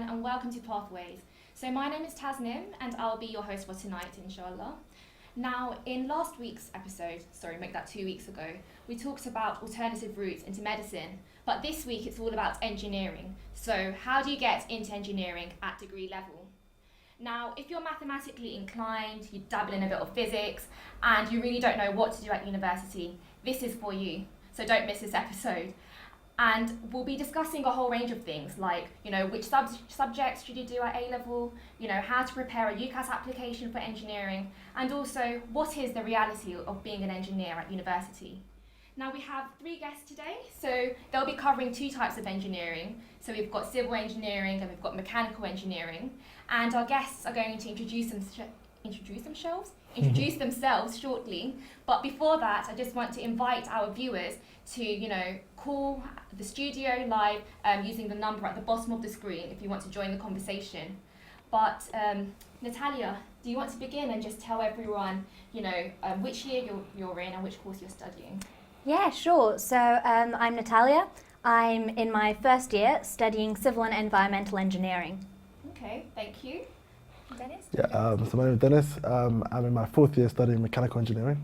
and welcome to Pathways. So my name is Tasnim and I'll be your host for tonight, inshallah. Now, in last week's episode, make that 2 weeks ago, we talked about alternative routes into medicine, but this week it's all about engineering. So how do you get into engineering at degree level? Now, if you're mathematically inclined, you dabble in a bit of physics, and you really don't know what to do at university, this is for you. So don't miss this episode. And we'll be discussing a whole range of things like, which subjects should you do at A-level, how to prepare a UCAS application for engineering, and also what is the reality of being an engineer at university. Now we have 3 guests today, so they'll be covering 2 types of engineering. So we've got civil engineering and we've got mechanical engineering. And our guests are going to introduce themselves shortly. But before that, I just want to invite our viewers to, call the studio live using the number at the bottom of the screen if you want to join the conversation. But Natalia, do you want to begin and just tell everyone, which year you're in and which course you're studying? Yeah, sure. So I'm Natalia. I'm in my first year studying civil and environmental engineering. Okay, thank you. Dennis? Yeah, so my name is Dennis. I'm in my 4th year studying mechanical engineering.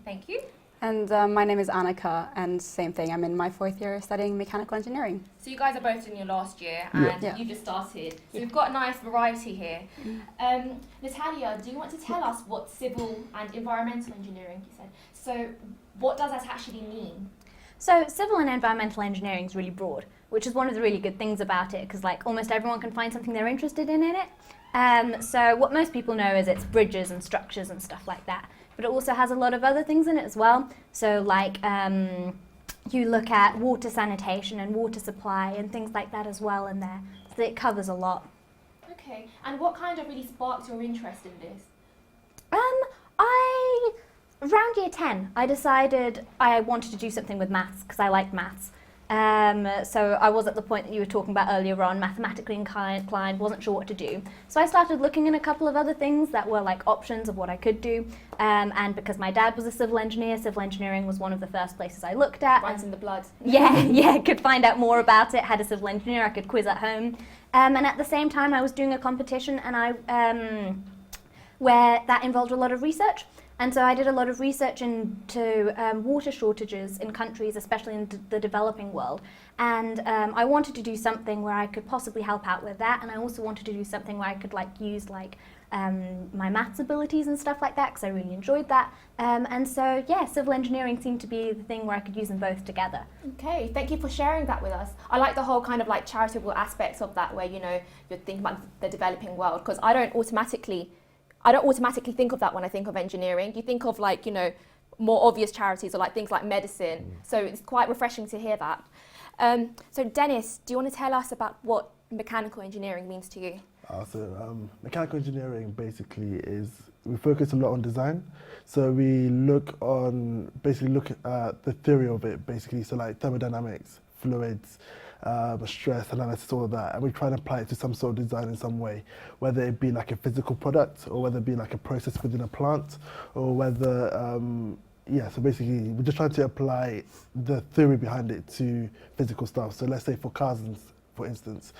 Thank you. And my name is Annika, and same thing, I'm in my 4th year studying mechanical engineering. So you guys are both in your last year, and you just started. So we've got a nice variety here. Natalia, do you want to tell us what civil and environmental engineering, you said? So what does that actually mean? So civil and environmental engineering is really broad, which is one of the really good things about it, because almost everyone can find something they're interested in it. So what most people know is it's bridges and structures and stuff like that. But it also has a lot of other things in it as well. So you look at water sanitation and water supply and things like that as well in there. So it covers a lot. Okay, and what kind of really sparked your interest in this? Around year 10, I decided I wanted to do something with maths because I liked maths. So I was at the point that you were talking about earlier on, mathematically inclined, wasn't sure what to do. So I started looking in a couple of other things that were options of what I could do. And because my dad was a civil engineer, civil engineering was one of the first places I looked at. Runs in the blood. Yeah, could find out more about it, had a civil engineer I could quiz at home. And at the same time I was doing a competition and where that involved a lot of research. And so I did a lot of research into water shortages in countries, especially in the developing world. And I wanted to do something where I could possibly help out with that. And I also wanted to do something where I could use my maths abilities and stuff like that, because I really enjoyed that. And so, yeah, civil engineering seemed to be the thing where I could use them both together. Okay, thank you for sharing that with us. I like the whole kind of charitable aspects of that, where, you're thinking about the developing world, because I don't automatically think of that when I think of engineering. You think of more obvious charities or things like medicine. So it's quite refreshing to hear that. So Dennis, do you want to tell us about what mechanical engineering means to you? Mechanical engineering basically is, we focus a lot on design. So we look at the theory of it basically. So thermodynamics, fluids, stress analysis, all of that, and we try and apply it to some sort of design in some way, whether it be a physical product or whether it be a process within a plant, or whether so basically we're just trying to apply the theory behind it to physical stuff. So let's say for cars, for instance,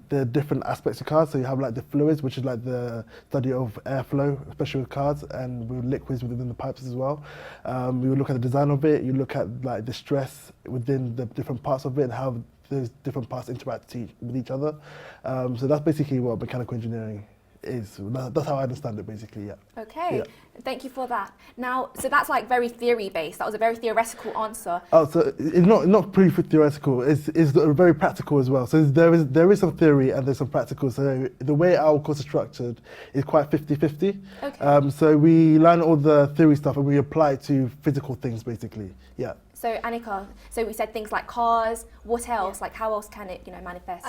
there are different aspects of cars. So you have the fluids, which is the study of airflow, especially with cars, and with liquids within the pipes as well. We would look at the design of it. You look at the stress within the different parts of it and how those different parts interact with each other. So that's basically what mechanical engineering is. That's how I understand it, basically. Yeah. Okay. Yeah. Thank you for that. Now, so that's very theory-based. That was a very theoretical answer. Oh, so it's not pretty theoretical. It's very practical as well. So there is some theory and there's some practical. So the way our course is structured is quite 50-50. Okay. So we learn all the theory stuff and we apply it to physical things, basically. Yeah. So Annika, so we said things like cars. What else? How else can it, manifest?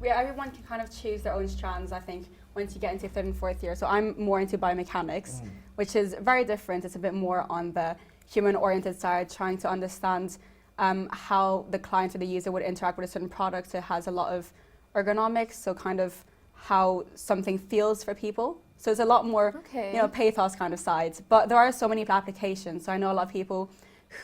Everyone can kind of choose their own strands, I think, once you get into 3rd and 4th year. So I'm more into biomechanics, which is very different. It's a bit more on the human-oriented side, trying to understand how the client or the user would interact with a certain product. It has a lot of ergonomics, so kind of how something feels for people. So it's a lot more, pathos kind of sides. But there are so many applications. So I know a lot of people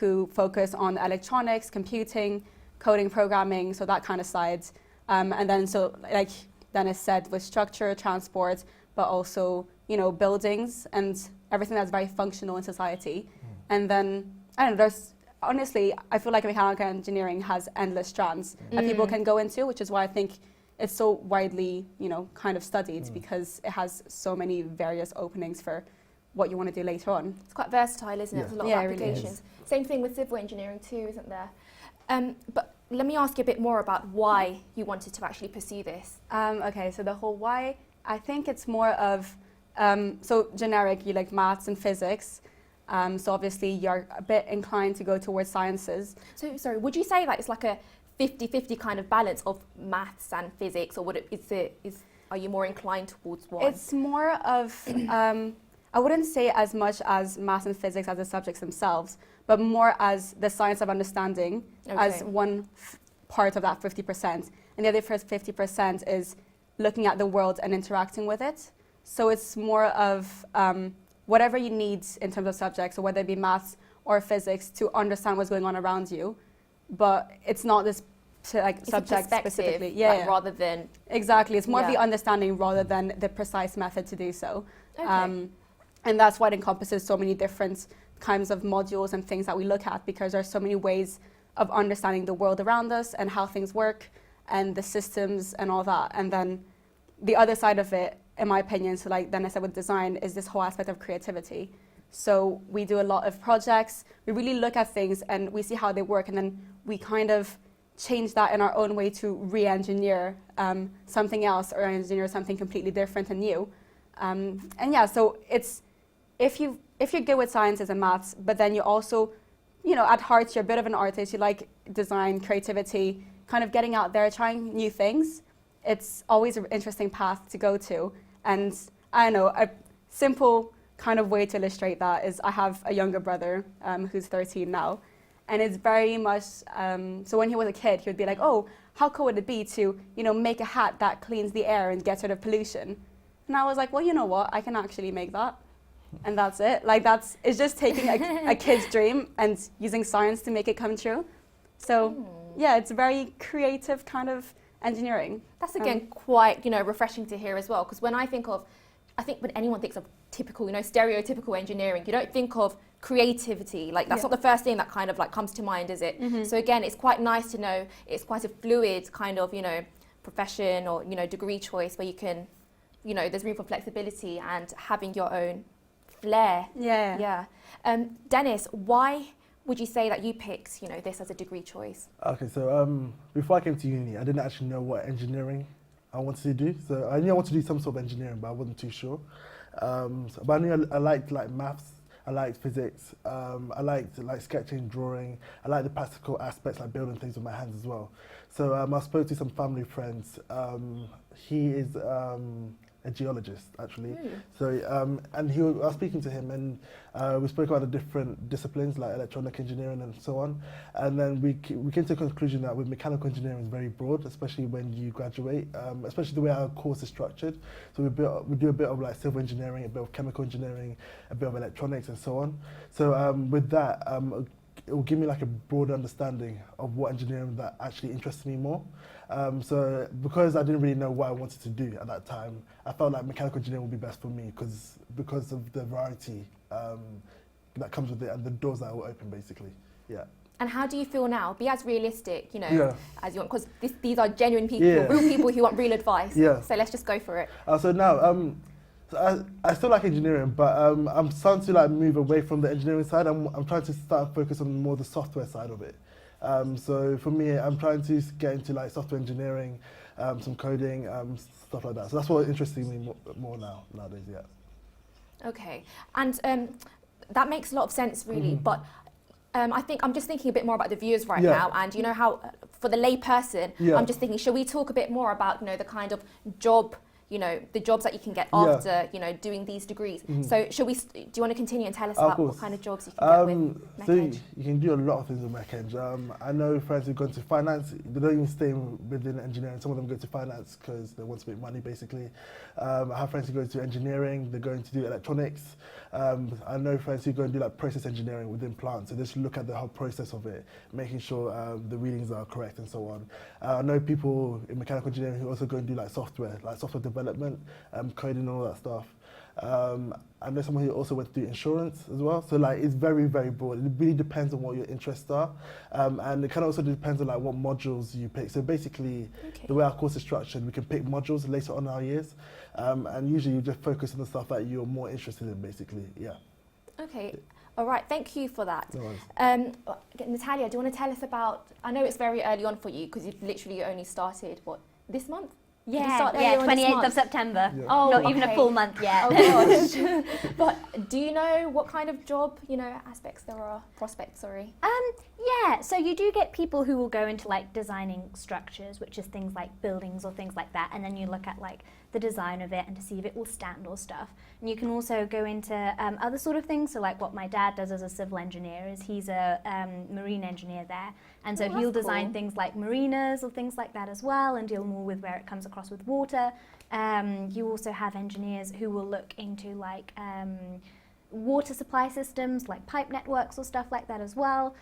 who focus on electronics, computing, coding, programming, so that kind of sides. And then so like Dennis said, with structure, transport, but also, you know, buildings and everything that's very functional in society. And then, I don't know, there's, honestly, I feel like mechanical engineering has endless strands that people can go into, which is why I think it's so widely, you know, kind of studied, because it has so many various openings for what you want to do later on. It's quite versatile, isn't it? There's a lot of Yeah, it really applications. is. Same thing with civil engineering too, isn't there? But let me ask you a bit more about why you wanted to actually pursue this. Okay, so the whole why, I think it's more of, so generic, you like maths and physics. So obviously you're a bit inclined to go towards sciences. So, sorry, would you say that it's like a 50-50 kind of balance of maths and physics, or would are you more inclined towards one? It's more of, I wouldn't say as much as maths and physics as the subjects themselves, but more as the science of understanding as one part of that 50%. And the other first 50% is looking at the world and interacting with it. So it's more of whatever you need in terms of subjects, so whether it be maths or physics, to understand what's going on around you. But it's not this subject specifically. Rather than... Exactly, it's more of the understanding rather than the precise method to do so. Okay. And that's why it encompasses so many different kinds of modules and things that we look at, because there's so many ways of understanding the world around us and how things work and the systems and all that. And then the other side of it, in my opinion, so like then I said with design, is this whole aspect of creativity. So we do a lot of projects, we really look at things and we see how they work, and then we kind of change that in our own way to re-engineer something else, or engineer something completely different and new. And yeah, so it's, if you're good with sciences and maths, but then you also, you know, at heart you're a bit of an artist, you like design, creativity, kind of getting out there, trying new things, it's always an interesting path to go to. And I don't know, a simple kind of way to illustrate that is I have a younger brother who's 13 now, and it's very much, so when he was a kid, he would be like, oh, how cool would it be to, you know, make a hat that cleans the air and gets rid of pollution? And I was like, well, you know what, I can actually make that. And that's it. Like it's just taking a kid's dream and using science to make it come true. So yeah, it's very creative kind of engineering. That's again quite, you know, refreshing to hear as well, because when when anyone thinks of typical, you know, stereotypical engineering, you don't think of creativity. Like that's not the first thing that kind of like comes to mind, is it? So again, it's quite nice to know it's quite a fluid kind of, you know, profession or, you know, degree choice where you can, you know, there's room for flexibility and having your own flair. Yeah. Dennis, why would you say that you picked, you know, this as a degree choice? Okay, so before I came to uni, I didn't actually know what engineering I wanted to do. So I knew I wanted to do some sort of engineering, but I wasn't too sure. But I knew I liked like maths, I liked physics, I liked like sketching, drawing, I liked the practical aspects, like building things with my hands as well. So I spoke to some family friends. He is a geologist, actually. So, and I was speaking to him, and we spoke about the different disciplines like electronic engineering and so on. And then we came to the conclusion that with mechanical engineering is very broad, especially when you graduate, especially the way our course is structured. So we do a bit of like civil engineering, a bit of chemical engineering, a bit of electronics and so on. So with that, it will give me like a broad understanding of what engineering that actually interests me more. So because I didn't really know what I wanted to do at that time, I felt like mechanical engineering would be best for me because of the variety that comes with it and the doors that it will open, basically. Yeah. And how do you feel now? Be as realistic, you know, as you want, because these are genuine people, real people who want real advice. Yeah. So let's just go for it. So now, so I still like engineering, but I'm starting to like move away from the engineering side. I'm trying to start focus on more the software side of it. So for me, I'm trying to get into like software engineering, some coding, stuff like that. So that's what interests me more nowadays. Yeah. Okay, and that makes a lot of sense, really. But I think I'm just thinking a bit more about the viewers right now, and you know how for the lay person, I'm just thinking, should we talk a bit more about, you know, the kind of job you know, the jobs that you can get Yeah. after, you know, doing these degrees. So do you want to continue and tell us Of about what course. kind of jobs you can get with So MechEng? you can do a lot of things with MechEng. I know friends who've gone to finance, they don't even stay within engineering. Some of them go to finance because they want to make money, basically. I have friends who go to engineering, they're going to do electronics. I know friends who go and do like process engineering within plants, so just look at the whole process of it, making sure the readings are correct and so on. I know people in mechanical engineering who also go and do like software development, coding and all that stuff. I know someone who also went to do insurance as well. So like it's very, very broad. It really depends on what your interests are. And it kind of also depends on like what modules you pick. So basically, the way our course is structured, we can pick modules later on in our years. And usually you just focus on the stuff that you're more interested in, basically, yeah. Okay, all right, thank you for that. No worries. Natalia, do you want to tell us about, I know it's very early on for you because you've literally only started, what, this month? Did you start earlier on this 28th of month? September. Yeah. Oh, Not even a okay. full month yet. Oh gosh. But do you know what kind of job, you know, aspects there are, prospects, sorry? Yeah, so you do get people who will go into like designing structures, which is things like buildings or things like that, and then you look at like the design of it and to see if it will stand or stuff. And you can also go into other sort of things, so like what my dad does as a civil engineer is he's a marine engineer there, and so Oh, he'll that's design cool. things like marinas or things like that as well, and deal more with where it comes across with water. You also have engineers who will look into like water supply systems like pipe networks or stuff like that as well.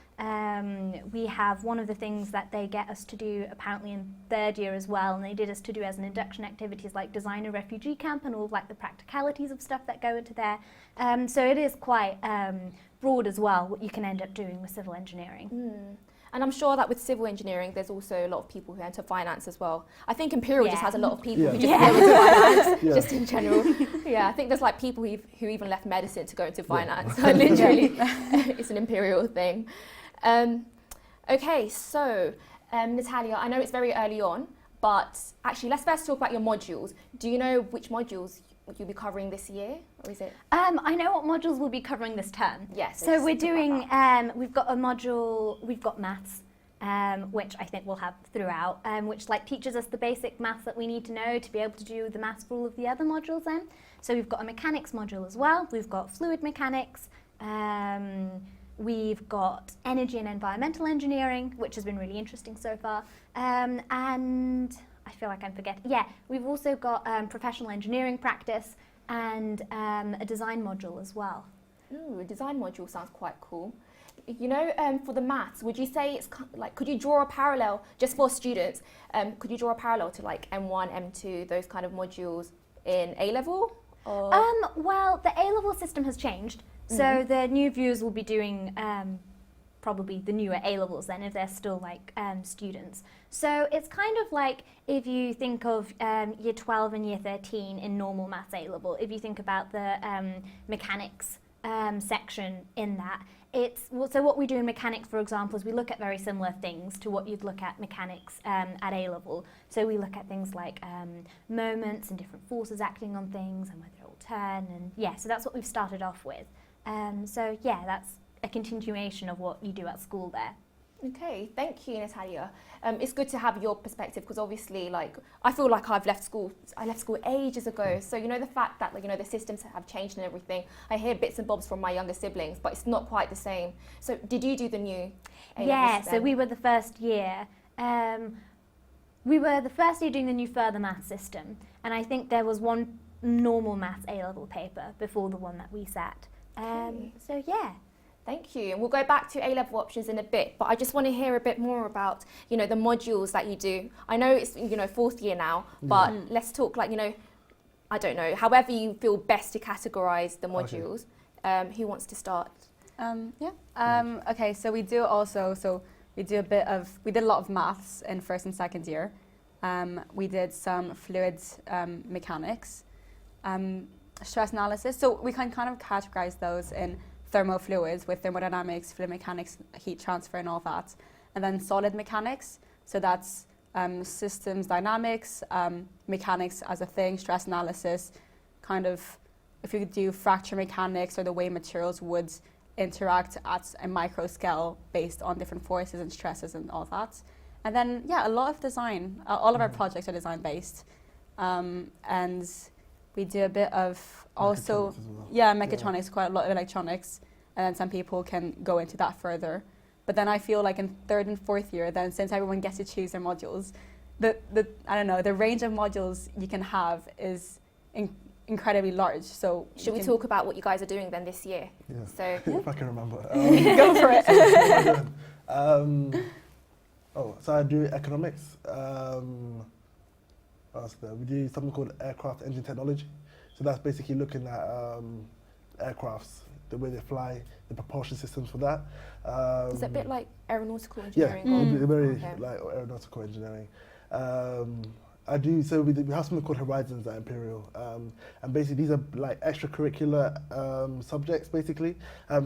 We have one of the things that they get us to do apparently in third year as well, and they did us to do as an induction activities like design a refugee camp and all of like the practicalities of stuff that go into there. So it is quite broad as well what you can end up doing with civil engineering. And I'm sure that with civil engineering, there's also a lot of people who enter finance as well. I think Imperial just has a lot of people who just go into finance, just in general. Yeah, I think there's like people who even left medicine to go into finance. So literally, it's an Imperial thing. Okay, so Natalia, I know it's very early on, but actually let's first talk about your modules. Do you know which modules you'll be covering this year, or is it? I know what modules we'll be covering this term. Yes. So we're doing, we've got a module, we've got maths, which I think we'll have throughout, which like teaches us the basic maths that we need to know to be able to do the maths for all of the other modules then. So we've got a mechanics module as well, we've got fluid mechanics, we've got energy and environmental engineering, which has been really interesting so far, and I feel like I'm forgetting. Yeah, we've also got professional engineering practice and a design module as well. Ooh, a design module sounds quite cool. You know, for the maths, would you say it's like, could you draw a parallel, just for students, could you draw a parallel to like M1, M2, those kind of modules in A-level? Or? Well, the A-level system has changed. So the new viewers will be doing probably the newer A-levels then, if they're still like students. So it's kind of like if you think of year 12 and year 13 in normal maths A-level, if you think about the mechanics section in that, so what we do in mechanics, for example, is we look at very similar things to what you'd look at mechanics at A-level. So we look at things like moments and different forces acting on things and whether it will turn, and yeah, so that's what we've started off with. So yeah, that's a continuation of what you do at school there. Okay, thank you, Natalia. It's good to have your perspective because obviously, like, I feel like I left school ages ago. So, you know, the fact that, like, you know, the systems have changed and everything, I hear bits and bobs from my younger siblings, but it's not quite the same. So did you do the new A-levels Yeah, so then? we were the first year. We were the first year doing the new further maths system, and I think there was one normal maths A-level paper before the one that we sat. So yeah. Thank you. And we'll go back to A-level options in a bit, but I just want to hear a bit more about, you know, the modules that you do. I know it's, you know, fourth year now, but let's talk like, you know, I don't know, however you feel best to categorize the modules. Who wants to start? Okay, so we did a lot of maths in first and second year. We did some fluid mechanics, stress analysis. So we can kind of categorize those in thermofluids with thermodynamics, fluid mechanics, heat transfer and all that. And then solid mechanics, so that's systems dynamics, mechanics as a thing, stress analysis, kind of if you do fracture mechanics or the way materials would interact at a micro scale based on different forces and stresses and all that. And then, yeah, a lot of design. All of our projects are design based. and we do a bit of also, Mechatronics as well. mechatronics, quite a lot of electronics, and then some people can go into that further. But then I feel like in third and fourth year, then since everyone gets to choose their modules, the I don't know, the range of modules you can have is incredibly large. So Should we talk about what you guys are doing then this year? Yeah. So If I can remember. go for it. So I do economics. What else is there? We do something called aircraft engine technology. So that's basically looking at aircrafts, the way they fly, the propulsion systems for that. is it a bit like aeronautical Yeah, engineering? very Okay. like aeronautical engineering. I do, so we have something called Horizons at Imperial, and basically these are like extracurricular subjects basically.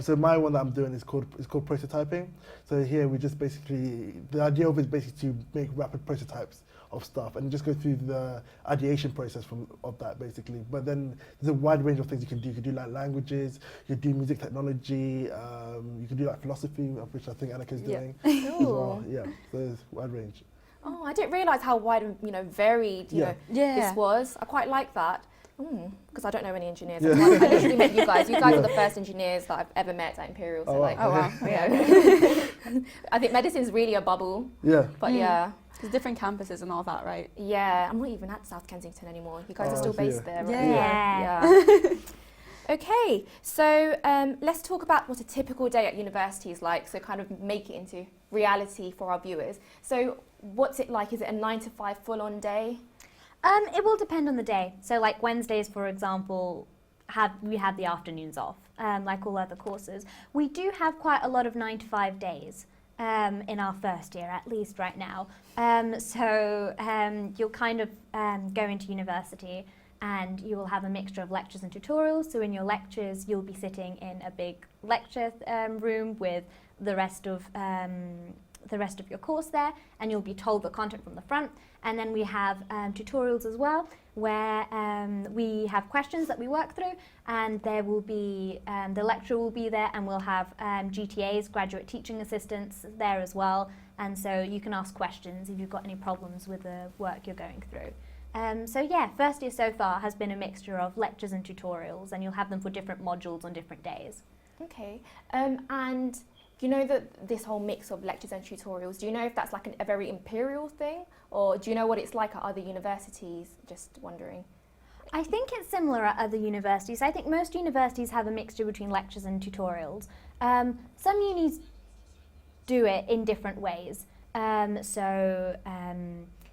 So my one that I'm doing is called prototyping. So here we just basically, the idea of it is basically to make rapid prototypes of stuff and just go through the ideation process of that basically. But then there's a wide range of things you can do. You can do like languages, you can do music technology, you can do like philosophy, of which I think Annika's doing as well. Yeah, so there's a wide range. Oh, I didn't realise how wide and varied this was. I quite like that. Because I don't know any engineers. Yeah. I literally met you guys. You guys are the first engineers that I've ever met at Imperial. So wow. I think medicine's really a bubble. Yeah. But yeah. There's different campuses and all that, right? Yeah, I'm not even at South Kensington anymore. You guys are still I see. based there, right? Yeah. Okay, so let's talk about what a typical day at university is like, so kind of make it into reality for our viewers. So what's it like? Is it a 9 to 5 full-on day? It will depend on the day. So like Wednesdays, for example, we have the afternoons off, like all other courses. We do have quite a lot of 9 to 5 days in our first year, at least right now. So you'll kind of go into university and you will have a mixture of lectures and tutorials. So in your lectures, you'll be sitting in a big lecture room with the rest of your course there, and you'll be told the content from the front. And then we have tutorials as well, where we have questions that we work through, and there will be the lecturer will be there, and we'll have GTAs, graduate teaching assistants, there as well. And so you can ask questions if you've got any problems with the work you're going through. So yeah, first year so far has been a mixture of lectures and tutorials, and you'll have them for different modules on different days. Okay, and you know that this whole mix of lectures and tutorials, do you know if that's like a very Imperial thing, or do you know what it's like at other universities? Just wondering. I think it's similar at other universities. I think most universities have a mixture between lectures and tutorials. Some unis do it in different ways.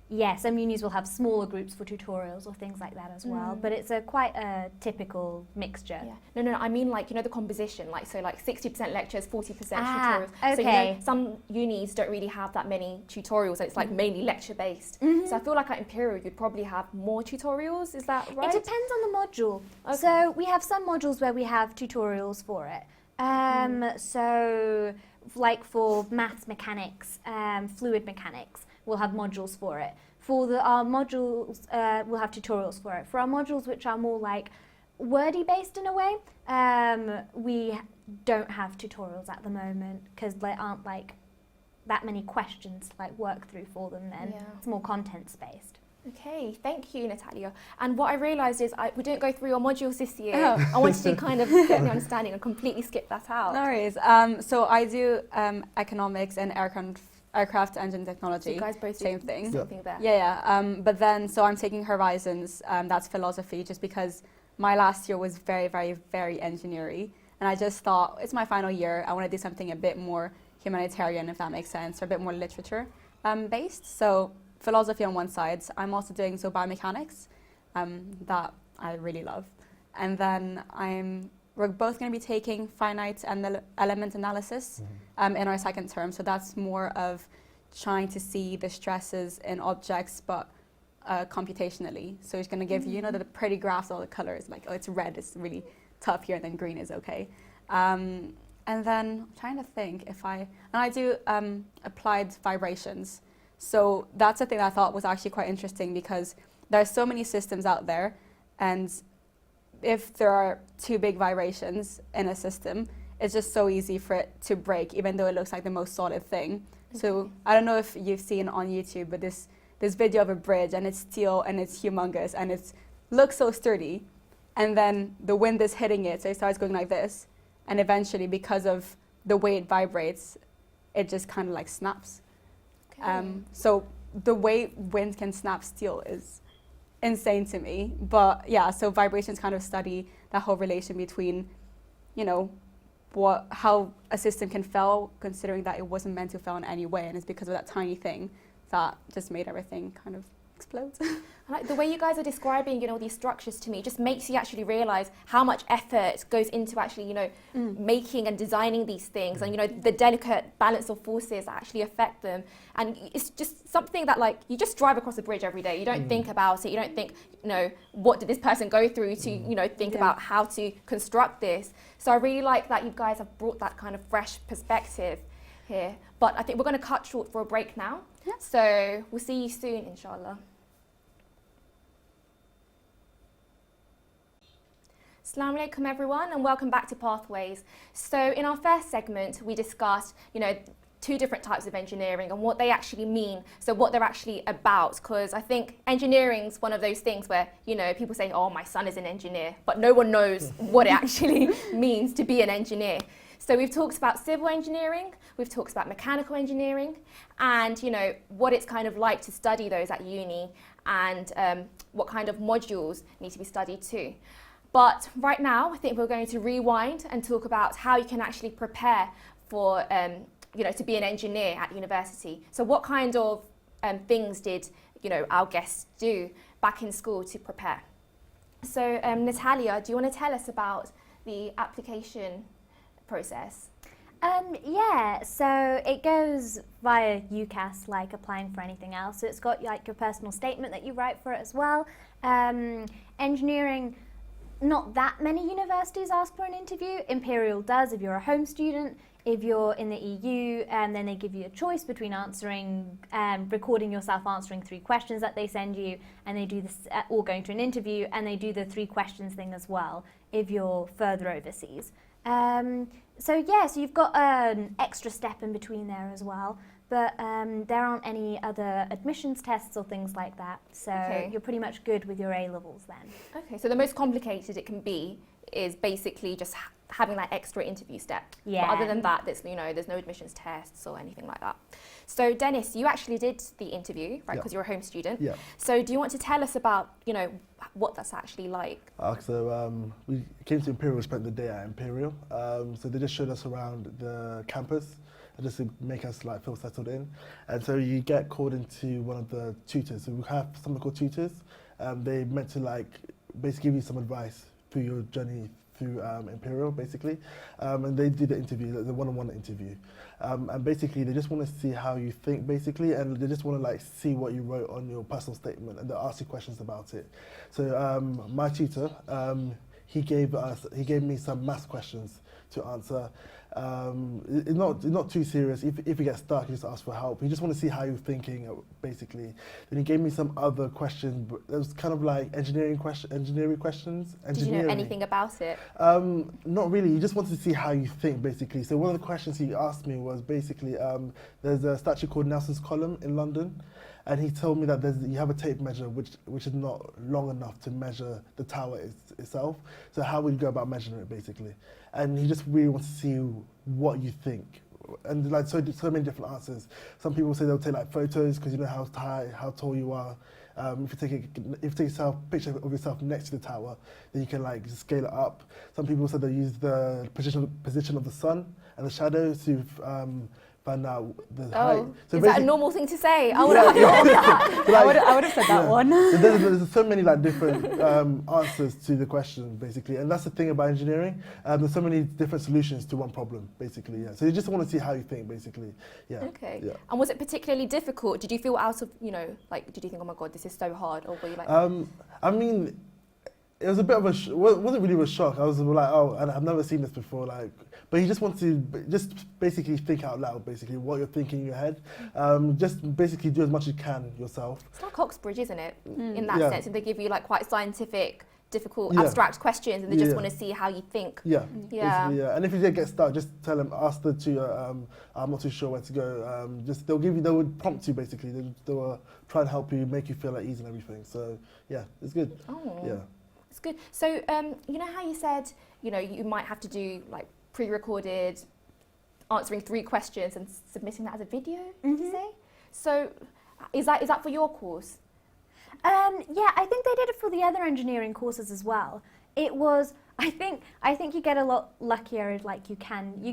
Yeah, some unis will have smaller groups for tutorials or things like that as well, but it's quite a typical mixture. Yeah. No, I mean like, you know, the composition, like, so like 60% lectures, 40% tutorials. Okay. So, you know, some unis don't really have that many tutorials, it's like mainly lecture based. So I feel like at Imperial you'd probably have more tutorials, is that right? It depends on the module. Okay. So we have some modules where we have tutorials for it. So like for maths mechanics, fluid mechanics, we'll have modules for it. For our modules, we'll have tutorials for it. For our modules which are more like wordy based in a way, we don't have tutorials at the moment because there aren't like that many questions to like work through for them then. Yeah. It's more content based. Okay, thank you, Natalia. And what I realised is we didn't go through your modules this year. Oh. I wanted to kind of get the understanding and completely skip that out. No worries. So I do economics and aircraft engine technology. So you guys both same do thing. something there. Yeah. But then, so I'm taking Horizons. That's philosophy, just because my last year was very, very, very engineering, and I just thought it's my final year. I want to do something a bit more humanitarian, if that makes sense, or a bit more literature based. So philosophy on one side. I'm also doing biomechanics, that I really love, and then we're both going to be taking finite and element analysis in our second term. So that's more of trying to see the stresses in objects, but computationally. So it's going to give you, the pretty graphs, all the colors, like, oh, it's red, it's really tough here, and then green is okay. And then I'm trying to think and I do applied vibrations. So that's a thing that I thought was actually quite interesting because there are so many systems out there, and if there are too big vibrations in a system, it's just so easy for it to break, even though it looks like the most solid thing. Okay. So I don't know if you've seen on YouTube, but this this video of a bridge and it's steel and it's humongous and it looks so sturdy, and then the wind is hitting it, so it starts going like this, and eventually, because of the way it vibrates, it just kind of like snaps. Okay. So the way wind can snap steel is insane to me. But yeah, so vibrations kind of study that whole relation between, how a system can fail, considering that it wasn't meant to fail in any way, and it's because of that tiny thing that just made everything kind of explode. I like the way you guys are describing, all these structures to me, just makes you actually realise how much effort goes into actually, making and designing these things, and the delicate balance of forces that actually affect them. And it's just something that, like, you just drive across a bridge every day. You don't think about it. You don't think, what did this person go through to, think about how to construct this. So I really like that you guys have brought that kind of fresh perspective here. But I think we're going to cut short for a break now. Yeah. So we'll see you soon, inshallah. Assalamu alaikum everyone, and welcome back to Pathways. So in our first segment we discussed, two different types of engineering and what they actually mean, so what they're actually about, because I think engineering's one of those things where, people say, oh, my son is an engineer, but no one knows what it actually means to be an engineer. So we've talked about civil engineering, we've talked about mechanical engineering, and what it's kind of like to study those at uni, and what kind of modules need to be studied too. But right now, I think we're going to rewind and talk about how you can actually prepare for, to be an engineer at university. So what kind of things did, our guests do back in school to prepare? So Natalia, do you want to tell us about the application process? Yeah, so it goes via UCAS, like applying for anything else. So it's got like your personal statement that you write for it as well. Engineering, not that many universities ask for an interview. Imperial does if you're a home student. If you're in the EU, then they give you a choice between recording yourself answering 3 questions that they send you, and they do this, or going to an interview, and they do the 3 questions thing as well if you're further overseas. So you've got an extra step in between there as well, but there aren't any other admissions tests or things like that, so you're pretty much good with your A-levels then. Okay, so the most complicated it can be is basically just having that extra interview step. Yeah. But other than that, there's no admissions tests or anything like that. So Dennis, you actually did the interview, right? Because you're a home student. Yeah. So do you want to tell us about, what that's actually like? So we came to Imperial, spent the day at Imperial. So they just showed us around the campus, just to make us feel settled in. And so you get called into one of the tutors. So we have something called tutors. They meant to basically give you some advice through your journey through Imperial, basically. And they do the interview, the one-on-one interview. And basically they just want to see how you think, basically, and they just want to see what you wrote on your personal statement, and they'll ask you questions about it. So my tutor, he gave me some maths questions to answer. It's not too serious. If you get stuck, you just ask for help. You just want to see how you're thinking, basically. Then he gave me some other questions. It was kind of like engineering questions. Did you know anything about it? Not really. You just wanted to see how you think, basically. So one of the questions he asked me was basically, there's a statue called Nelson's Column in London. And he told me that you have a tape measure which is not long enough to measure the tower itself. So how would you go about measuring it, basically? And he just really wants to see what you think. And so many different answers. Some people say they'll take photos because you know how high, how tall you are. If you take a picture of yourself next to the tower, then you can scale it up. Some people said they use the position of the sun and the shadows to find out the height. So is that a normal thing to say? I would have I would have said that one. So there's so many different answers to the question, basically, and that's the thing about engineering. There's so many different solutions to one problem, basically. Yeah. So you just want to see how you think, basically. Yeah. Okay. Yeah. And was it particularly difficult? Did you feel out of, did you think, oh my God, this is so hard, or were you I mean, it was a bit of a wasn't really a shock. I was like, oh, and I've never seen this before. But you just want to basically think out loud, basically what you're thinking in your head. Just basically do as much as you can yourself. It's like Oxbridge, isn't it? In that sense, and they give you quite scientific difficult, Yeah. abstract questions, and they just Yeah. want to see how you think. Yeah. Yeah. Basically, yeah. And if you get stuck, just tell them, ask the tutor, I'm not too sure where to go. Just they would prompt you basically. They will try and help you, make you feel at ease and everything. So yeah, it's good. Oh, Yeah. it's good. So you know how you said, you know, you might have to do like pre-recorded, answering 3 questions and submitting that as a video. Did you say? So is that for your course? Yeah, I think they did it for the other engineering courses as well. It was, I think you get a lot luckier if like you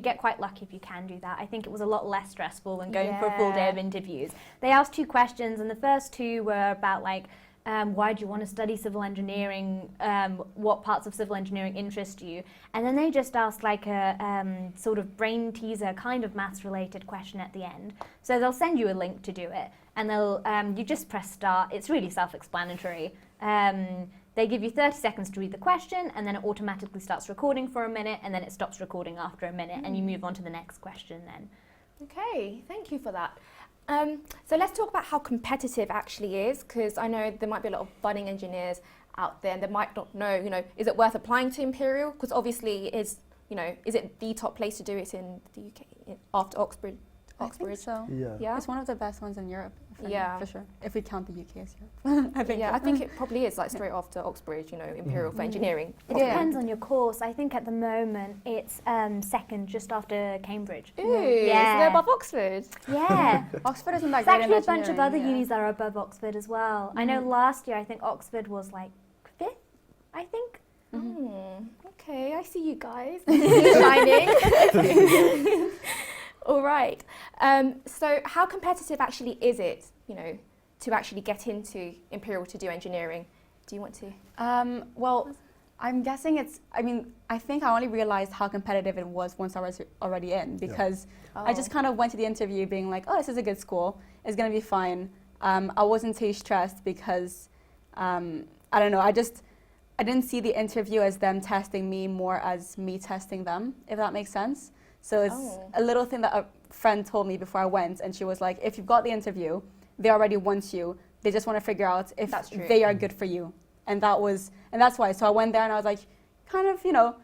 get quite lucky if you can do that. I think it was a lot less stressful than going for a full day of interviews. They asked 2 questions, and the first 2 were about like, why do you want to study civil engineering? What parts of civil engineering interest you? And then they just asked like a sort of brain teaser kind of maths related question at the end. So they'll send you a link to do it, and they'll you just press start. It's really self-explanatory. They give you 30 seconds to read the question, and then it automatically starts recording for a minute, and then it stops recording after a minute, and you move on to the next question then. Okay, thank you for that. So let's talk about how competitive actually is, because I know there might be a lot of budding engineers out there and they might not know, you know, is it worth applying to Imperial? Because obviously is it the top place to do it in the UK after Oxford? I think so. Yeah. Yeah. It's one of the best ones in Europe. Yeah. For sure. If we count the UK as Europe. I think. Yeah, I think it probably is like straight after Oxbridge, you know, Imperial for engineering. It depends on your course. I think at the moment it's second, just after Cambridge. Ooh, Yeah. so they're above Oxford. Yeah. Oxford isn't that There's great in actually a bunch of other engineering, unis that are above Oxford as well. I know last year I think Oxford was like 5th, I think. Okay, I see you guys. Shining. All right. So how competitive actually is it, you know, to actually get into Imperial to do engineering? Do you want to? Well, I'm guessing I think I only realized how competitive it was once I was already in, because I just kind of went to the interview being like, oh, this is a good school. It's going to be fine. I wasn't too stressed because, I don't know, I didn't see the interview as them testing me, more as me testing them, if that makes sense. So it's a little thing that a friend told me before I went, and she was like, if you've got the interview, they already want you. They just want to figure out if they are good for you. And that's why. So I went there and I was like, kind of, you know,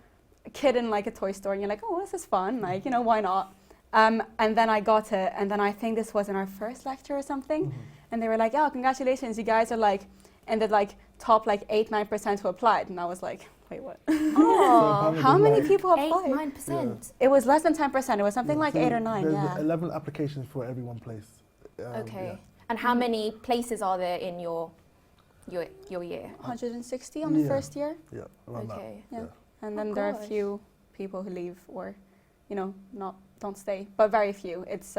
a kid in like a toy store, and you're like, oh, this is fun. Like, you know, why not? And then I got it, and then I think this was in our first lecture or something. And they were like, oh, congratulations, you guys are like, and the like top like 8-9% who applied. And I was like, wait, what? Oh, How many people applied? 8-9%. It was less than 10%. It was something like 8 or 9. There's Yeah. 11 applications for every one place. Okay. Yeah. And how many places are there in your year? 160 on the first year. Yeah, around Okay. Yeah. that. And Oh then there are a gosh. few people who leave or, you know, don't stay, but very few. It's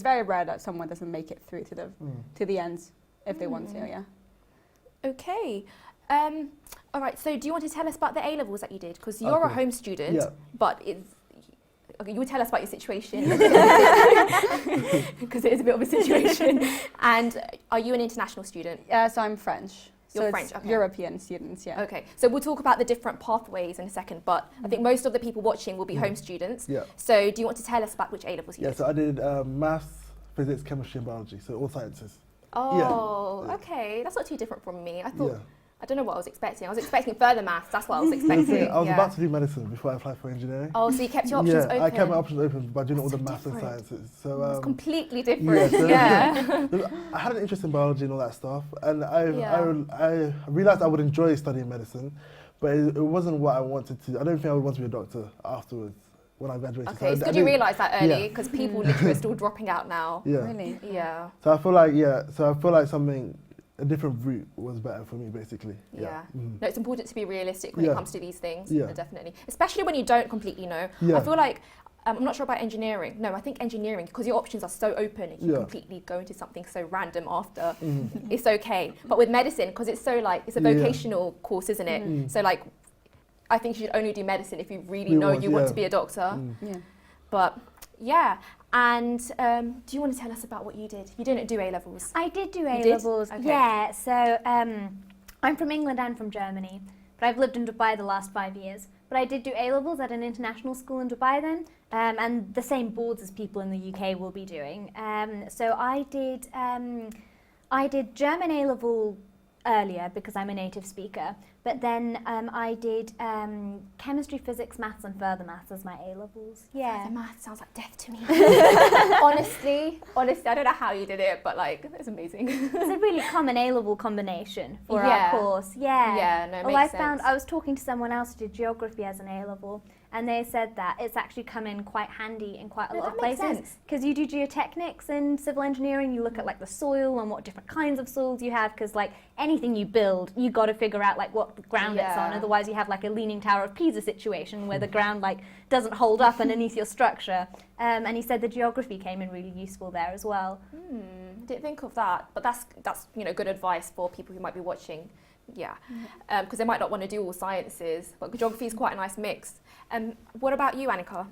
very rare that someone doesn't make it through to the end if they want to. Yeah. Okay. All right. So, do you want to tell us about the A levels that you did? Because you're a Okay. home student, Yeah. but you will tell us about your situation because it is a bit of a situation. And are you an international student? So I'm French. You're so French, it's okay. European students. Yeah. Okay. So we'll talk about the different pathways in a second. But I think most of the people watching will be home students. Yeah. So, do you want to tell us about which A levels you Yeah, did? so I did maths, physics, chemistry, and biology, so all sciences. Oh, Yeah. okay. That's not too different from me. I Yeah. thought. I don't know what I was expecting. I was expecting further maths. That's what I was expecting. I was yeah. about to do medicine before I applied for engineering. Oh, so you kept your options open. I kept my options open by doing all the That's so maths and different. sciences. So It's completely different. so Yeah. I had an interest in biology and all that stuff, and I realized I would enjoy studying medicine, but it wasn't what I wanted to. I don't think I would want to be a doctor afterwards when I graduated. Okay. So I did you didn't- realise that early? Yeah. Because people literally are still dropping out now. Yeah. Really. Yeah. So I feel like a different route was better for me, basically. Yeah. Mhm. No, it's important to be realistic when it Yeah. comes to these things. Yeah. No, definitely. Especially when you don't completely know. Yeah. I feel like, I'm not sure about engineering. No, I think engineering, because your options are so open, if you Yeah. completely go into something so random after, Mhm. it's okay. But with medicine, because it's so like, it's a Yeah. vocational course, isn't it? Mm. So like, I think you should only do medicine if you really You know want- you want yeah. to be a doctor. Mm. Yeah. But yeah. And do you want to tell us about what you did? You didn't do A levels. I did do You A did? levels. Okay. Yeah, so I'm from England and from Germany, but I've lived in Dubai the last 5 years. But I did do A levels at an international school in Dubai then, and the same boards as people in the UK will be doing. So I did German A level earlier because I'm a native speaker, But then I did chemistry, physics, maths, and further maths as my A-levels. Yeah. The math sounds like death to me. honestly, I don't know how you did it, but like, it's amazing. It's a really common A-level combination for Yeah. our course. Yeah. Yeah, no, it Well, makes I found sense. I was talking to someone else who did geography as an A-level, and they said that it's actually come in quite handy in quite a No, lot of that makes places. sense. Because you do geotechnics in civil engineering, you look at like the soil and what different kinds of soils you have. Because like anything you build, you got to figure out like what ground it's on. Yeah. Otherwise, you have like a leaning Tower of Pisa situation where the ground like doesn't hold up underneath your structure. And he said the geography came in really useful there as well. Didn't think of that, but that's good advice for people who might be watching. Yeah, because they might not want to do all sciences, but geography is quite a nice mix. What about you, Annika?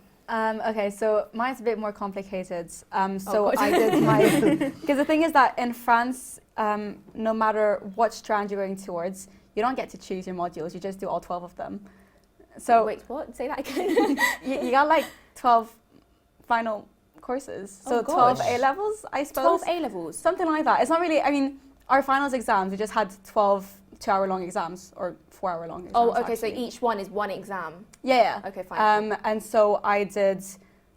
Okay, so mine's a bit more complicated. God. I did my, because the thing is that in France, no matter what strand you're going towards, you don't get to choose your modules, you just do all 12 of them. So Wait, what? Say that again. you got like 12 final courses. So Oh, 12 gosh. A-levels, I suppose. 12 A-levels. Something like that. It's not really, I mean, our finals exams, we just had 12 2-hour-long exams, or 4-hour-long exams. Oh, okay, so actually. each one is one exam. Yeah. Okay, fine. And so I did,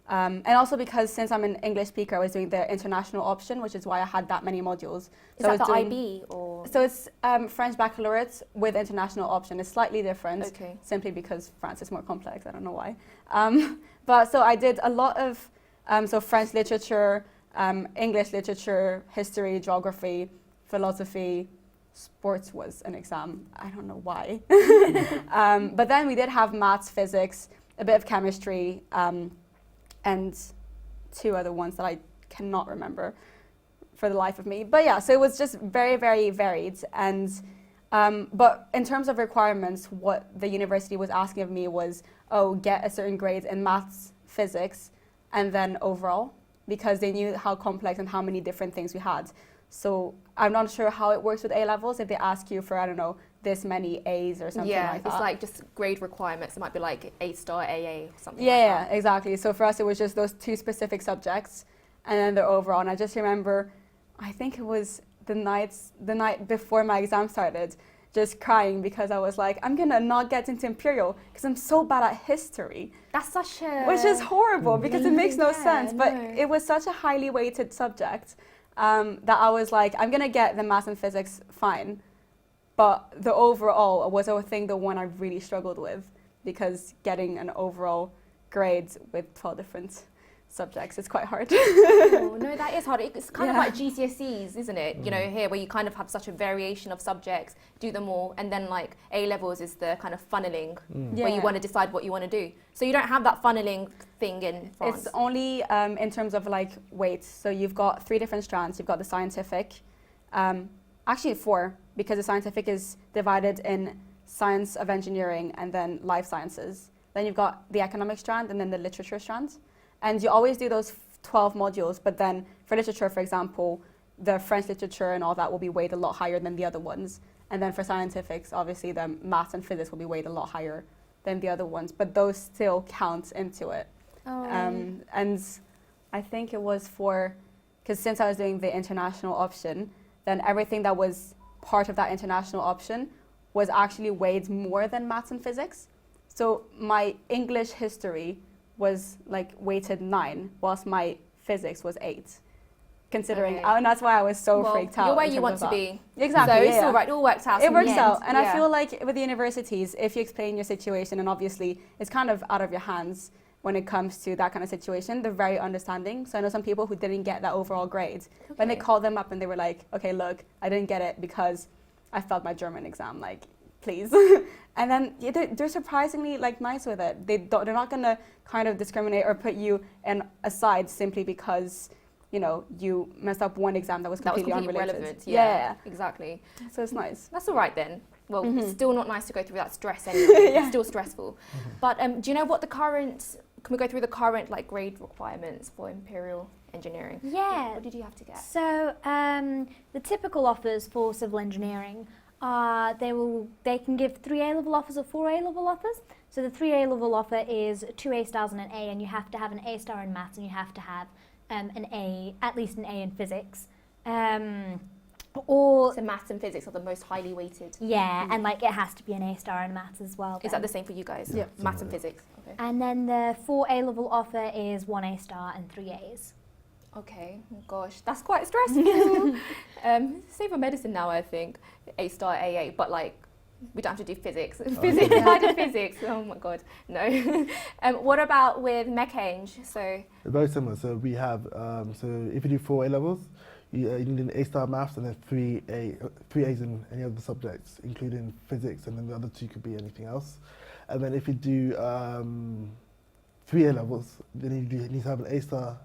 and also because since I'm an English speaker, I was doing the international option, which is why I had that many modules. Is So I that was the doing- IB or? So it's French baccalaureate with international option. It's slightly different, Okay. simply because France is more complex. I don't know why. But so I did a lot of so French literature, English literature, history, geography, philosophy. Sports was an exam. I don't know why. But then we did have maths, physics, a bit of chemistry, and 2 other ones that I cannot remember for the life of me. But yeah, so it was just very, very varied. And but in terms of requirements, what the university was asking of me was, get a certain grade in maths, physics, and then overall, because they knew how complex and how many different things we had. So I'm not sure how it works with A-levels, if they ask you for, I don't know, this many A's or something Yeah, like that. it's like just grade requirements. It might be like A-star, AA, something Yeah, like yeah, that. exactly. So for us, it was just those 2 specific subjects, and then the overall. And I just remember, I think it was the night before my exam started, just crying because I was like, I'm gonna not get into Imperial because I'm so bad at history, That's such a... which is horrible because it makes no Yeah, sense. But no. it was such a highly weighted subject that I was like, I'm gonna get the maths and physics fine, but the overall was, I think, the one I really struggled with, because getting an overall grade with 12 different subjects is quite hard. Oh, no, that is hard. It's kind of Yeah. like GCSEs, isn't it? You know, here where you kind of have such a variation of subjects, do them all, and then like A-levels is the kind of funneling where you Yeah. want to decide what you want to do. So you don't have that funneling thing in France. It's only in terms of like weight. So you've got 3 different strands. You've got the scientific, actually 4, because the scientific is divided in science of engineering and then life sciences. Then you've got the economic strand and then the literature strand. And you always do those 12 modules, but then for literature, for example, the French literature and all that will be weighed a lot higher than the other ones. And then for scientifics, obviously the maths and physics will be weighed a lot higher than the other ones, but those still count into it. And I think it was because since I was doing the international option, then everything that was part of that international option was actually weighed more than maths and physics. So my English history was like weighted 9, whilst my physics was 8. Considering, Okay. and that's why I was so well, freaked out. you're where in you terms want of to that. be. Exactly. So it's yeah. all right. It all works out. It in the works end. out, and I Yeah. feel like with the universities, if you explain your situation, and obviously it's kind of out of your hands when it comes to that kind of situation, they're very understanding. So I know some people who didn't get that overall grade. When they Okay. called them up and they were like, okay, look, I didn't get it because I failed my German exam, like, please. And then they're surprisingly like nice with it. They're not gonna kind of discriminate or put you aside simply because, you know, you messed up one exam that was That was completely completely unrelated. relevant. Yeah. Exactly. So it's nice. That's all right then. Well, Mhm. it's still not nice to go through that stress anyway. Yeah. It's still stressful. But do you know what can we go through the current like grade requirements for Imperial Engineering? Yeah. What did you have to get? So the typical offers for civil engineering are they can give 3 A-level offers or 4 A-level offers. So the 3 A-level offer is 2 A stars and an A, and you have to have an A star in maths, and you have to have at least an A in physics. Or So maths and physics are the most highly weighted. yeah, and like it has to be an A star in maths as well. Is that the same for you guys? Yeah. Maths and physics. Okay. And then the 4 A-level offer is 1 A star and 3 A's. Okay. Oh, gosh, that's quite stressful. Same for medicine now, I think. A star, AA, but like we don't have to do physics. Physics. I did physics. Oh my god, no. What about with Mech Eng? So Very similar. So we have, so if you do 4 A levels, you need an A star maths and then 3 A's in any other subjects, including physics, and then the other 2 could be anything else. And then if you do 3 A levels, then you need to have an A star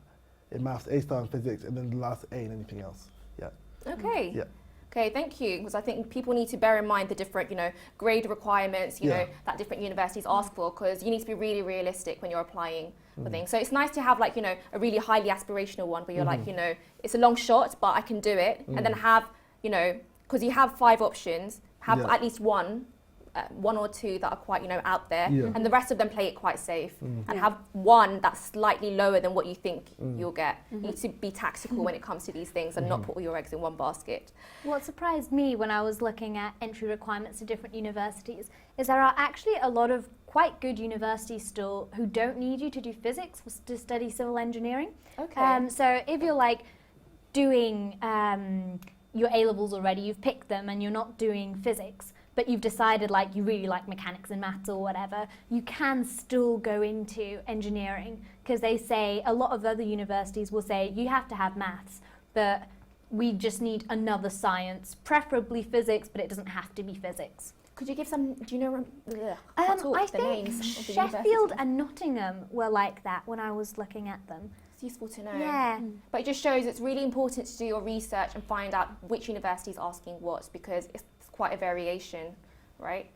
in maths, A star in physics, and then the last A in anything else. Yeah. okay. Yeah. Okay, thank you. Because I think people need to bear in mind the different, grade requirements, Yeah. that different universities ask for, because you need to be really realistic when you're applying for things. So it's nice to have a really highly aspirational one where you're it's a long shot, but I can do it. And then have, because you have 5 options, have Yeah. at least one or 2 that are quite, out there, Yeah. and the rest of them play it quite safe. And have one that's slightly lower than what you think you'll get. You need to be tactical when it comes to these things and not put all your eggs in one basket. What surprised me when I was looking at entry requirements to different universities is there are actually a lot of quite good universities still who don't need you to do physics to study civil engineering. Okay. So if you're like doing your A-levels already, you've picked them and you're not doing physics, but you've decided like you really like mechanics and maths or whatever, you can still go into engineering, because they say a lot of other universities will say you have to have maths, but we just need another science, preferably physics, but it doesn't have to be physics. Could you give some, do you know, I the think names of the Sheffield universities? and Nottingham were like that when I was looking at them. It's useful to know. Yeah. But it just shows it's really important to do your research and find out which university is asking what, because it's quite a variation, right?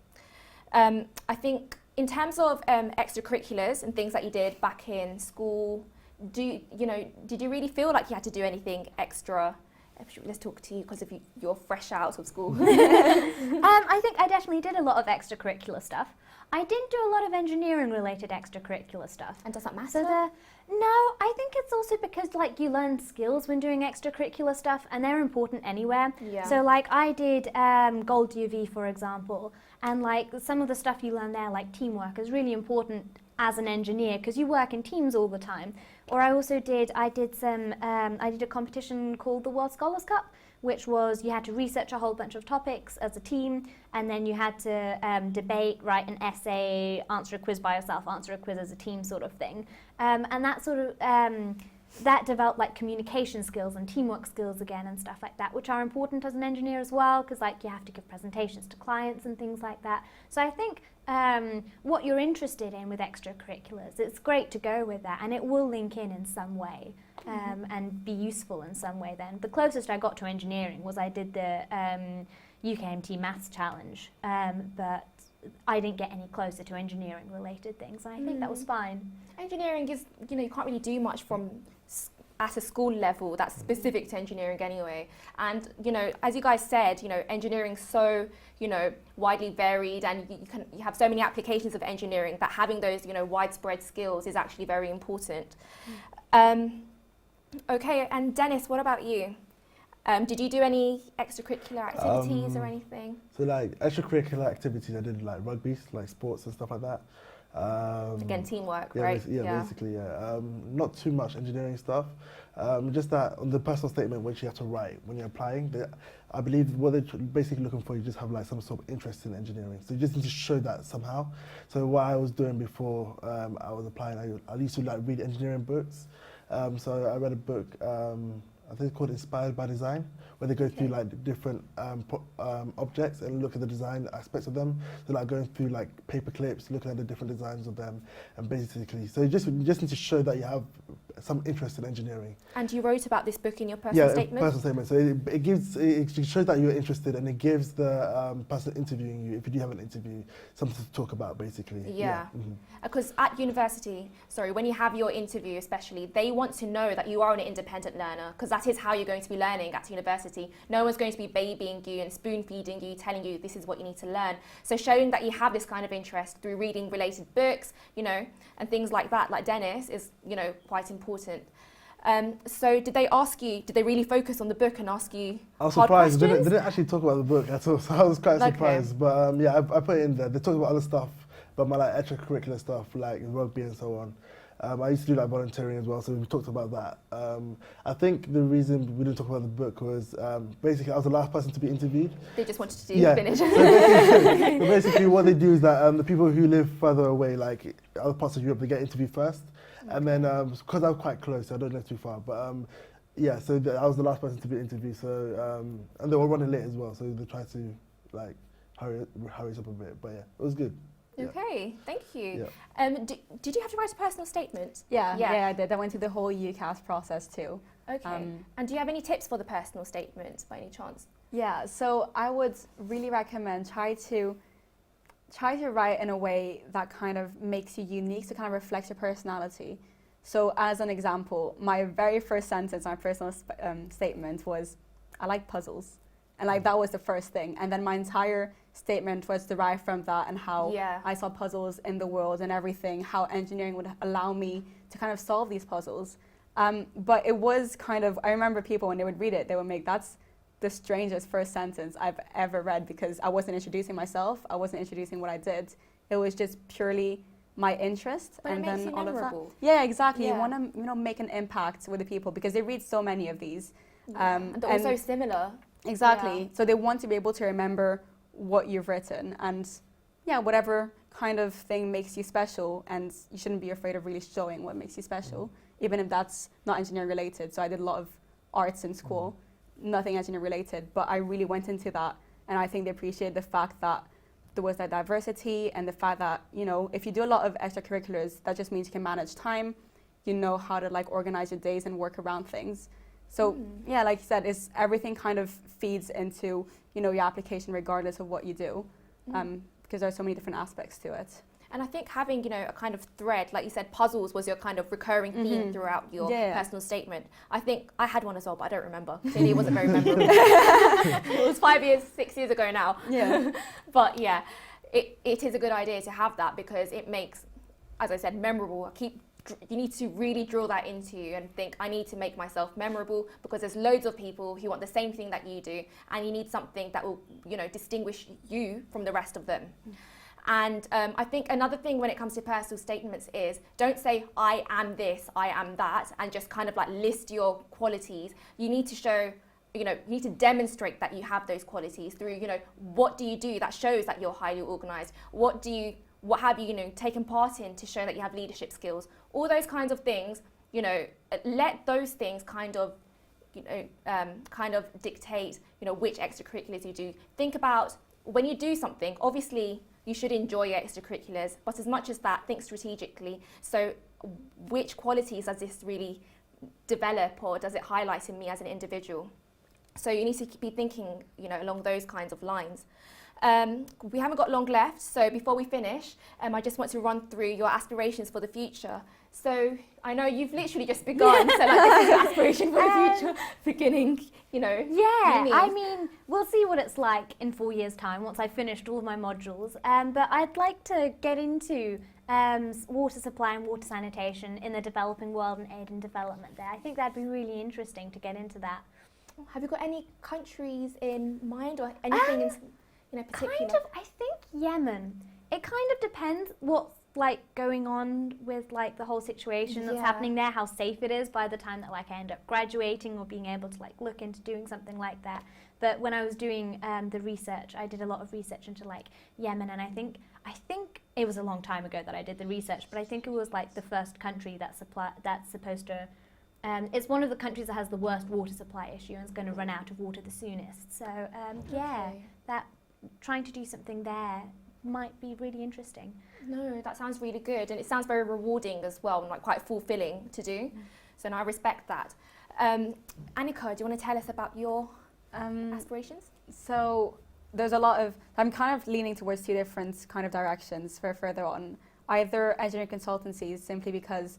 I think in terms of extracurriculars and things that you did back in school, did you really feel like you had to do anything extra? Let's talk to you because you're fresh out of school. I think I definitely did a lot of extracurricular stuff. I didn't do a lot of engineering-related extracurricular stuff. And does that matter? So no, I think it's also because you learn skills when doing extracurricular stuff, and they're important anywhere. Yeah. So I did Gold UV, for example, and some of the stuff you learn there, like teamwork, is really important as an engineer because you work in teams all the time. Or I did a competition called the World Scholars Cup, which was you had to research a whole bunch of topics as a team, and then you had to debate, write an essay, answer a quiz by yourself, answer a quiz as a team sort of thing. And that developed communication skills and teamwork skills again and stuff like that, which are important as an engineer as well, because you have to give presentations to clients and things like that. So I think what you're interested in with extracurriculars, it's great to go with that, and it will link in some way and be useful in some way then. The closest I got to engineering was I did the UKMT Maths Challenge, but I didn't get any closer to engineering related things, and I think that was fine. Engineering is, you can't really do much from at a school level that's specific to engineering anyway. And, as you guys said, engineering's so, widely varied, and you have so many applications of engineering that having those, widespread skills is actually very important. Okay, and Dennis, what about you? Did you do any extracurricular activities or anything? So extracurricular activities, I did rugby, sports and stuff like that. Again, teamwork, yeah, right? Basically, yeah. Not too much engineering stuff. Just that on the personal statement, which you have to write when you're applying, I believe what they're basically looking for, you just have some sort of interest in engineering. So you just need to show that somehow. So what I was doing before I was applying, I used to read engineering books. So I read a book, I think it's called Inspired by Design, where they go through different objects and look at the design aspects of them. So going through paper clips, looking at the different designs of them, and basically, so you just need to show that you have some interest in engineering. And you wrote about this book in your personal statement? Yeah, personal statement. So it shows that you're interested, and it gives the person interviewing you, if you do have an interview, something to talk about, basically. Yeah. Because at university, when you have your interview especially, they want to know that you are an independent learner, because that is how you're going to be learning at university. No one's going to be babying you and spoon-feeding you, telling you this is what you need to learn. So showing that you have this kind of interest through reading related books, and things like that, like Dennis, is, quite important. So did they really focus on the book and ask you I was hard surprised. They questions? didn't actually talk about the book at all, so I was quite Okay. surprised. But yeah, I put it in there. They talked about other stuff, but my like extracurricular stuff, like rugby and so on. I used to do like volunteering as well, so we talked about that. I think the reason we didn't talk about the book was basically I was the last person to be interviewed. They just wanted to Yeah. finish. So basically what they do is that the people who live further away, like other parts of Europe, they get interviewed first. And then, because I'm quite close, I don't live too far, but yeah, so I was the last person to be interviewed, so, and they were running late as well, so they tried to like hurry us up a bit, but yeah, it was good. Yeah. Okay, thank you. Yeah. Did you have to write a personal statement? Yeah, Yeah. yeah, I did. I went through the whole UCAS process too. Okay. And do you have any tips for the personal statement by any chance? Yeah, so I would really recommend try to write in a way that kind of makes you unique, so kind of reflects your personality. So as an example, my very first sentence, my personal statement was, I like puzzles. And like that was the first thing. And then my entire statement was derived from that and how I saw puzzles in the world and everything, how engineering would allow me to kind of solve these puzzles. But it was kind of, I remember people when they would read it, they would make, that's the strangest first sentence I've ever read, because I wasn't introducing myself, I wasn't introducing what I did. It was just purely my interest, But and it makes then you all memorable. of that. Yeah, exactly. Yeah. You want to, make an impact with the people because they read so many of these. And they're also similar. Exactly. Yeah. So they want to be able to remember what you've written, and whatever kind of thing makes you special, and you shouldn't be afraid of really showing what makes you special, even if that's not engineering related. So I did a lot of arts in school, nothing engineering related, but I really went into that, and I think they appreciate the fact that there was that diversity, and the fact that, if you do a lot of extracurriculars, that just means you can manage time, you know how to like organize your days and work around things. So like you said, it's everything kind of feeds into, your application regardless of what you do, because there are so many different aspects to it. And I think having, a kind of thread, like you said, puzzles was your kind of recurring theme throughout your personal statement. I think I had one as well, but I don't remember. Clearly it wasn't very memorable. It was 6 years ago now. Yeah. But yeah, it is a good idea to have that, because it makes, as I said, memorable. You need to really drill that into you and think, I need to make myself memorable, because there's loads of people who want the same thing that you do, and you need something that will, distinguish you from the rest of them. And I think another thing when it comes to personal statements is, don't say, I am this, I am that, and just kind of like list your qualities. You need to show, you need to demonstrate that you have those qualities through, what do you do that shows that you're highly organized? What have you, taken part in to show that you have leadership skills? All those kinds of things, let those things kind of dictate, which extracurriculars you do. Think about when you do something, obviously you should enjoy your extracurriculars, but as much as that, think strategically. So which qualities does this really develop, or does it highlight in me as an individual? So you need to be thinking, along those kinds of lines. We haven't got long left, so before we finish, I just want to run through your aspirations for the future. So I know you've literally just begun, so like this is your aspiration for the future, beginning, Yeah, uni. I mean, we'll see what it's like in 4 years' time once I've finished all of my modules. But I'd like to get into water supply and water sanitation in the developing world and aid in development there. I think that'd be really interesting to get into that. Have you got any countries in mind, or anything in particular? Kind of, I think Yemen. It kind of depends what's like going on with like the whole situation that's happening there, how safe it is by the time that like I end up graduating or being able to like look into doing something like that. But when I was doing the research, I did a lot of research into like Yemen, and I think it was a long time ago that I did the research, but I think it was like the first country that's supposed to. It's one of the countries that has the worst water supply issue and is going to run out of water the soonest. So that trying to do something there might be really interesting. No, that sounds really good, and it sounds very rewarding as well, and like quite fulfilling to do. So no, I respect that. Annika, do you want to tell us about your aspirations? So there's a lot of, I'm kind of leaning towards two different kind of directions for further on. Either engineering consultancies, simply because,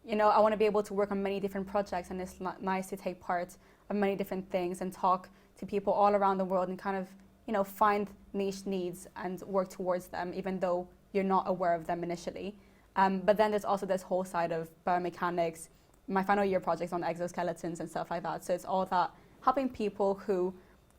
I want to be able to work on many different projects, and it's nice to take part of many different things and talk to people all around the world and kind of, find niche needs and work towards them, even though you're not aware of them initially. But then there's also this whole side of biomechanics, my final year projects on exoskeletons and stuff like that. So it's all that helping people who,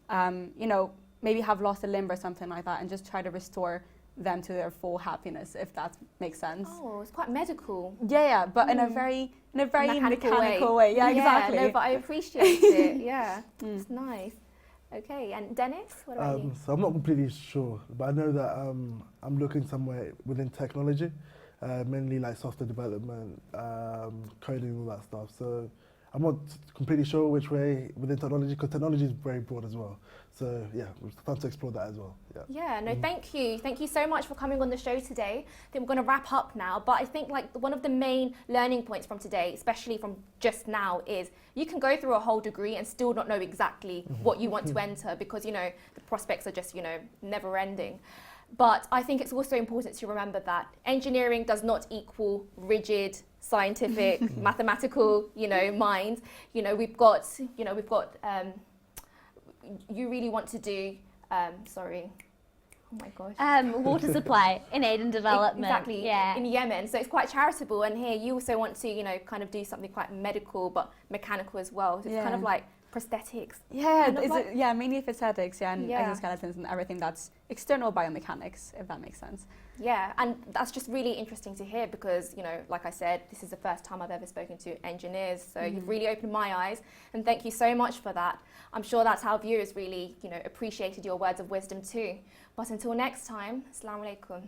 you know, maybe have lost a limb or something like that, and just try to restore them to their full happiness, if that makes sense. Oh, it's quite medical. Yeah, but in a very mechanical way. Yeah, Yeah, exactly. no, but I appreciate it. Yeah, it's nice. Okay, and Dennis, what about you? So I'm not completely sure, but I know that I'm looking somewhere within technology, mainly like software development, coding, all that stuff. So I'm not completely sure which way within technology, because technology is very broad as well. So yeah, it's fun to explore that as well. Yeah, no, thank you. Thank you so much for coming on the show today. I think we're going to wrap up now, but I think like one of the main learning points from today, especially from just now, is you can go through a whole degree and still not know exactly what you want to enter, because, you know, the prospects are just, you know, never ending. But I think it's also important to remember that engineering does not equal rigid, scientific, mathematical, you know, mind. You know, we've got, you really want to do, sorry, oh my gosh. Water supply in aid and development. Exactly, Yeah. in Yemen. So it's quite charitable, and here you also want to, you know, kind of do something quite medical but mechanical as well. So it's kind of like prosthetics. Yeah, kind of it's like, mainly prosthetics, and exoskeletons and everything that's external biomechanics, if that makes sense. yeah, and that's just really interesting to hear, because, you know, like I said, this is the first time I've ever spoken to engineers, so you've really opened my eyes, and thank you so much for that. I'm sure that's how viewers really, you know, appreciated your words of wisdom too. But until next time, Assalamu alaikum.